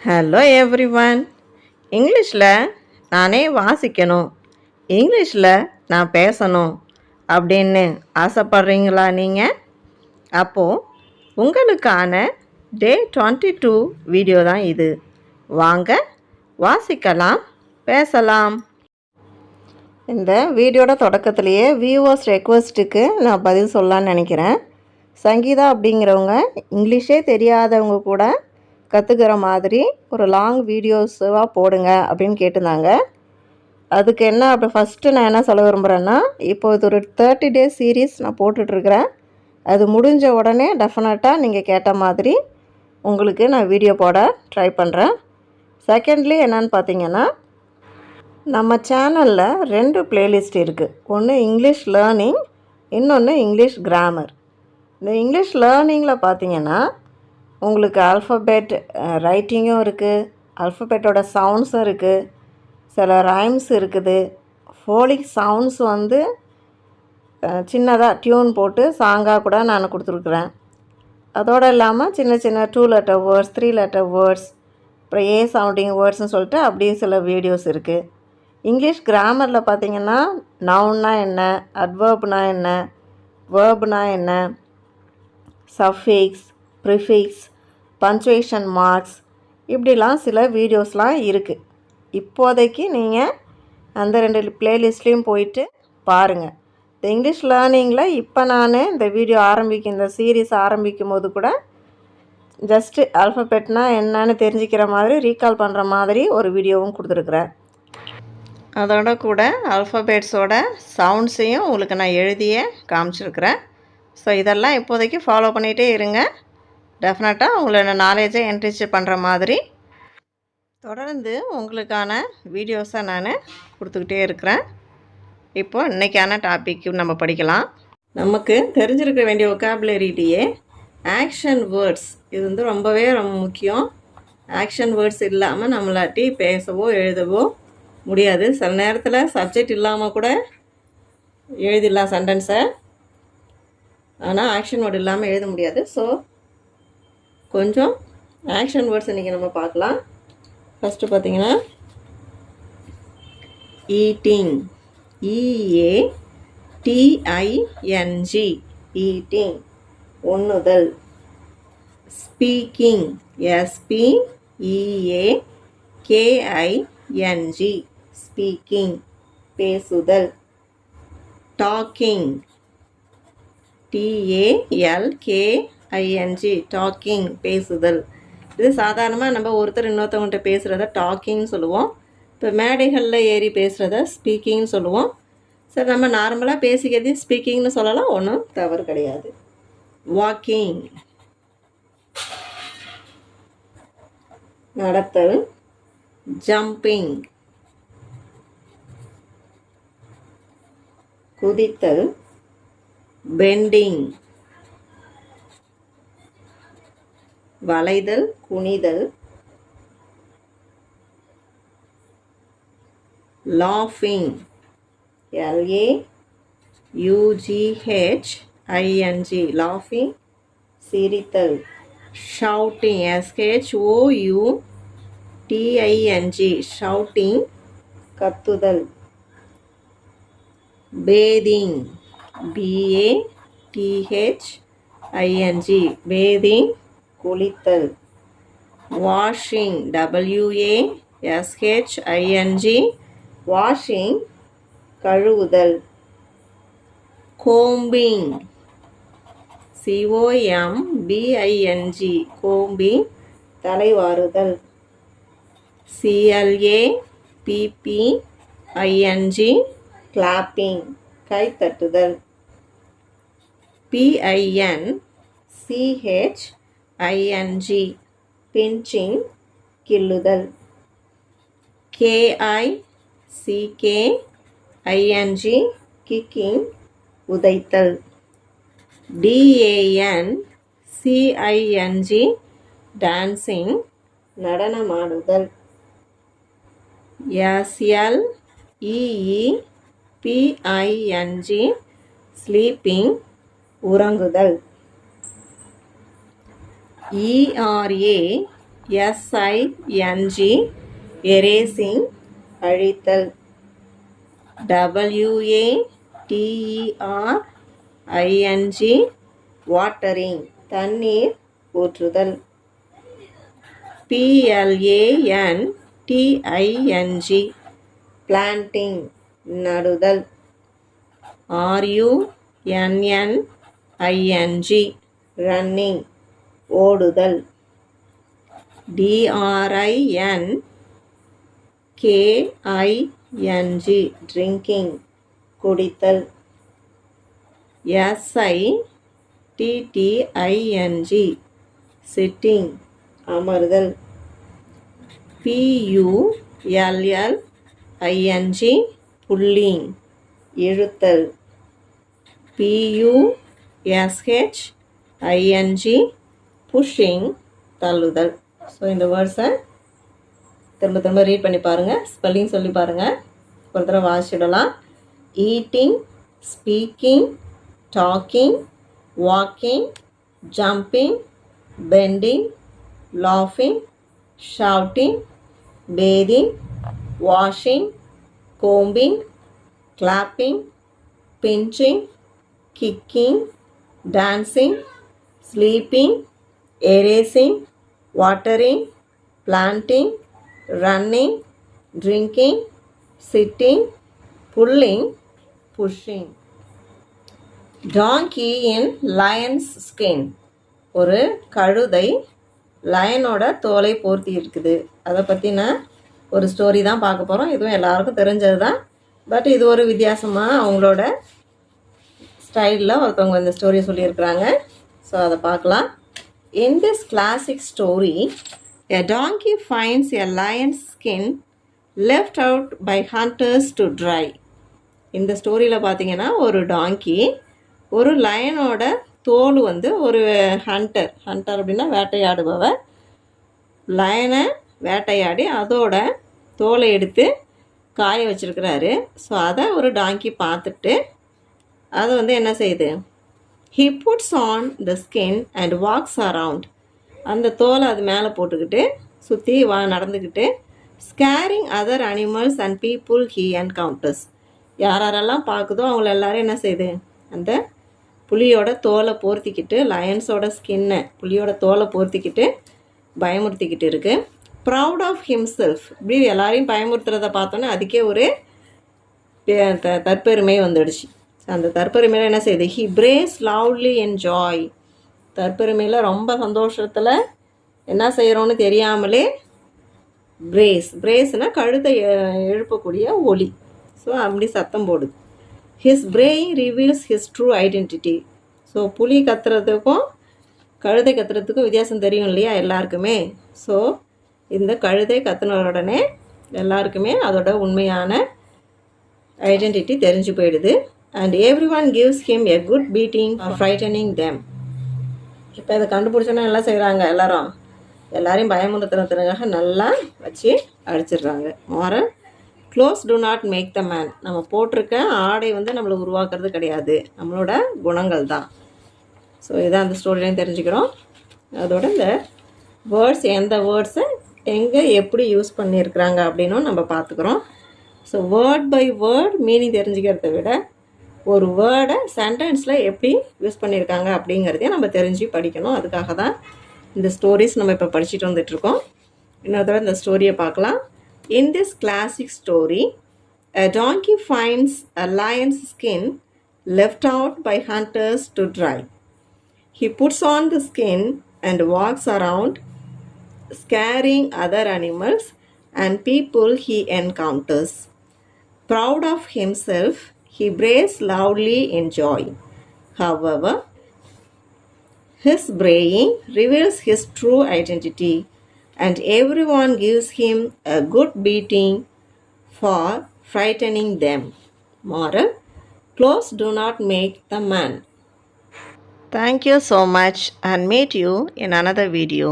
Hello everyone. இங்கிலீஷில் நானே வாசிக்கணும், இங்கிலீஷில் நான் பேசணும் அப்படின்னு ஆசைப்பட்றீங்களா நீங்கள்? அப்போது உங்களுக்கான டே 22 வீடியோ தான் இது. வாங்க வாசிக்கலாம், பேசலாம். இந்த வீடியோட தொடக்கத்திலேயே வியூவர்ஸ் ரெக்வஸ்ட்டுக்கு நான் பதில் சொல்லலான்னு நினைக்கிறேன். சங்கீதா அப்படிங்கிறவங்க இங்கிலீஷே தெரியாதவங்க கூட கற்றுக்கிற மாதிரி ஒரு லாங் வீடியோஸாக போடுங்க அப்படின்னு கேட்டிருந்தாங்க. அதுக்கு என்ன அப்படி ஃபஸ்ட்டு நான் என்ன சொல்ல விரும்புகிறேன்னா, இப்போ இது ஒரு 30 டேஸ் சீரீஸ் நான் போட்டுட்ருக்கிறேன். அது முடிஞ்ச உடனே டெஃபினட்டாக நீங்கள் கேட்ட மாதிரி உங்களுக்கு நான் வீடியோ போட ட்ரை பண்ணுறேன். செகண்ட்லி என்னென்னு பார்த்தீங்கன்னா, நம்ம சேனலில் 2 பிளேலிஸ்ட் இருக்குது. ஒன்று இங்கிலீஷ் லேர்னிங், இன்னொன்று இங்கிலீஷ் கிராமர். இந்த இங்கிலீஷ் லேர்னிங்கில் பார்த்தீங்கன்னா உங்களுக்கு ஆல்ஃபபெட் ரைட்டிங்கும் இருக்குது, ஆல்ஃபபெட்டோட சவுண்ட்ஸும் இருக்குது, சில ரைம்ஸ் இருக்குது, ஃபோலிக் சவுண்ட்ஸ் வந்து சின்னதாக டியூன் போட்டு சாங்காக கூட நான் கொடுத்துருக்குறேன். அதோடு இல்லாமல் சின்ன சின்ன 2 லெட்டர் வேர்ட்ஸ், 3 லெட்டர் வேர்ட்ஸ், அப்புறம் ஏ சவுண்டிங் வேர்ட்ஸ்னு சொல்லிட்டு அப்படியே சில வீடியோஸ் இருக்குது. இங்கிலீஷ் கிராமரில் பார்த்திங்கன்னா நவுன்னா என்ன, அட்வர்ப்னா என்ன, வேர்ப்னா என்ன, சஃபிக்ஸ், ப்ரிஃபிக்ஸ், பஞ்சுவேஷன் மார்க்ஸ், இப்படிலாம் சில வீடியோஸ்லாம் இருக்குது. இப்போதைக்கு நீங்கள் அந்த 2 பிளேலிஸ்ட்லேயும் போயிட்டு பாருங்கள். இந்த இங்கிலீஷ் லேர்னிங்கில் இப்போ நான் இந்த வீடியோ இந்த சீரீஸ் ஆரம்பிக்கும் போது கூட ஜஸ்ட்டு ஆல்ஃபபெட்னா என்னன்னு தெரிஞ்சுக்கிற மாதிரி ரீகால் பண்ணுற மாதிரி ஒரு வீடியோவும் கொடுத்துருக்குறேன். அதோட கூட ஆல்ஃபபெட்ஸோட சவுண்ட்ஸையும் உங்களுக்கு நான் எழுதியே காமிச்சிருக்கிறேன். ஸோ இதெல்லாம் இப்போதைக்கு ஃபாலோ பண்ணிகிட்டே இருங்க. டெஃபினட்டாக உங்களோட நாலேஜை என்ரிச் பண்ணுற மாதிரி தொடர்ந்து உங்களுக்கான வீடியோஸை நான் கொடுத்துக்கிட்டே இருக்கிறேன். இப்போ இன்றைக்கான டாபிக் நம்ம படிக்கலாம். நமக்கு தெரிஞ்சிருக்க வேண்டிய ஒக்காபுலரிட்டியே ஆக்ஷன் வேர்ட்ஸ். இது வந்து ரொம்பவே ரொம்ப முக்கியம். ஆக்ஷன் வேர்ட்ஸ் இல்லாமல் நம்மளாட்டி பேசவோ எழுதவோ முடியாது. சில நேரத்தில் சப்ஜெக்ட் இல்லாமல் கூட எழுதிடலாம் சென்டென்ஸை, ஆனால் ஆக்ஷன் வேர்டு இல்லாமல் எழுத முடியாது. ஸோ கொஞ்சம் ஆக்ஷன் வேர்ட்ஸ் இன்றைக்கி நம்ம பார்க்கலாம். ஃபஸ்ட்டு பார்த்தீங்கன்னா eating, EATING, eating உண்ணுதல். Speaking, SPEAKING, speaking பேசுதல். டாக்கிங், TALKING, டாக்கிங் பேசுதல். இது சாதாரணமாக நம்ம ஒருத்தர் இன்னொருத்தவங்கள்ட்ட பேசுகிறத டாக்கிங்னு சொல்லுவோம். இப்போ மேடைகளில் ஏறி பேசுகிறத ஸ்பீக்கிங்னு சொல்லுவோம். சரி, நம்ம நார்மலாக பேசிக்கிறது ஸ்பீக்கிங்னு சொல்லலாம், ஒன்றும் தவறு கிடையாது. வாக்கிங் நடத்தல். Jumping குதித்தல். Bending வளைதல், குனிதல். லாஃபிங், LAUGHING, லாஃபிங் சிரித்தல். Shouting, SHOUTING, shouting கத்துதல். Bathing, BATHING, bathing குளித்தல். Washing, WASHING, washing கழுவுதல். Combing, COMBING, combing தலைவாறுதல். CLAPPING, clapping கைத்தட்டுதல். PINCHING, pinching கிள்ளுதல். KICKING, kicking உதைத்தல். DANCING, dancing நடனமாடுதல். SLEEPING, sleeping உறங்குதல். ERA SING erasing அழித்தல். WATERING watering தண்ணீர் ஊற்றுதல். PLANTING planting நடுதல். RUNNING running ஓடுதல். DRINKING drinking குடித்தல். SITTING sitting அமர்தல். PULLING pulling இழுத்தல். PUSHING pushing தள்ளுதல். So இந்த வேர்ட்ஸை திரும்ப திரும்ப read பண்ணி பாருங்கள், spelling சொல்லி பாருங்கள், ஒரு தடவை வாசிச்சிடலாம். Eating, speaking, talking, walking, jumping, bending, லாஃபிங், shouting, bathing, washing, combing, clapping, pinching, kicking, dancing, sleeping, erasing, watering, planting, running, drinking, sitting, pulling, pushing. Donkey in lion's skin. ஒரு கழுதை லயனோட தோலை போர்த்தி இருக்குது. அதை பற்றின ஒரு ஸ்டோரி தான் பார்க்க போகிறோம். இதுவும் எல்லாருக்கும் தெரிஞ்சது தான். பட் இது ஒரு வித்தியாசமாக அவங்களோட ஸ்டைலில் ஒருத்தவங்க இந்த ஸ்டோரியை சொல்லியிருக்கிறாங்க. ஸோ அதை பார்க்கலாம். In this classic story, a donkey finds a lion's skin left out by hunters to dry. இந்த ஸ்டோரியில் பார்த்தீங்கன்னா ஒரு டாங்கி ஒரு லயனோட தோல் வந்து ஒரு ஹண்டர் அப்படின்னா வேட்டையாடுபவர் லயனை வேட்டையாடி அதோட தோலை எடுத்து காய வச்சிருக்கிறாரு. ஸோ அதை ஒரு டாங்கி பார்த்துட்டு அதை வந்து என்ன செய்யுது, he puts on the skin and walks around. அந்த தோலை அது மேலே போட்டுக்கிட்டு சுற்றி நடந்துக்கிட்டு scaring other animals and people he encounters. யாரெல்லாம் பார்க்குதோ அவங்கள எல்லாரும் என்ன செய்யுது, அந்த புலியோட தோலை போர்த்திக்கிட்டு லயன்ஸோட ஸ்கின்னை புலியோட தோலை போர்த்திக்கிட்டு பயமுறுத்திக்கிட்டு இருக்கு. ப்ரவுட் ஆஃப் ஹிம்செல்ஃப், இப்படி எல்லாரையும் பயமுறுத்துறதை பார்த்தோன்னே அதுக்கே ஒரு தற்பெருமை வந்துடுச்சு. அந்த தற்பெருமையில் என்ன செய்யுது, he brays loudly and joy. தற்பெருமையில் ரொம்ப சந்தோஷத்தில் என்ன செய்கிறோன்னு தெரியாமலே பிரேஸ்னால் கழுத்தை எழுப்பக்கூடிய ஒலி. ஸோ அப்படி சத்தம் போடுது. His praying reveals his true identity. So புலி கத்துறதுக்கும் கழுதை கத்துறதுக்கும் வித்தியாசம் தெரியும் இல்லையா எல்லாருக்குமே. ஸோ இந்த கழுதை கத்துன உடனே எல்லாருக்குமே அதோட உண்மையான ஐடென்டிட்டி தெரிஞ்சு போயிடுது. And everyone gives him a good beating for frightening them. இப்போ இதை கண்டுபிடிச்சோன்னா என்ன செய்கிறாங்க, எல்லாரையும் பயமுறுத்துறதுக்காக நல்லா வச்சு அடிச்சிடுறாங்க. Moral, clothes do not make the man. நம்ம போட்டிருக்க ஆடை வந்து நம்மளை உருவாக்குறது கிடையாது, நம்மளோட குணங்கள் தான். ஸோ இதான் அந்த ஸ்டோரிலையும் தெரிஞ்சுக்கிறோம். அதோட இந்த வேர்ட்ஸ் எந்த வேர்ட்ஸை எங்கே எப்படி யூஸ் பண்ணியிருக்கிறாங்க அப்படின்னும் நம்ம பார்த்துக்குறோம். So word by word meaning தெரிஞ்சுக்கிறத விட ஒரு வேர்டை சென்டென்ஸில் எப்படி யூஸ் பண்ணியிருக்காங்க அப்படிங்கிறதையும் நம்ம தெரிஞ்சு படிக்கணும். அதுக்காக தான் இந்த ஸ்டோரிஸ் நம்ம இப்போ படிச்சுட்டு வந்துட்டுருக்கோம். இன்னொரு தடவை இந்த ஸ்டோரியை பார்க்கலாம். In this classic story, a donkey finds a lion's skin left out by hunters to dry. He puts on the skin and walks around, scaring other animals and people he encounters. Proud of himself, he brays loudly in joy. However, his braying reveals his true identity, and everyone gives him a good beating for frightening them. Moral, clothes do not make the man. Thank you so much and meet you in another video.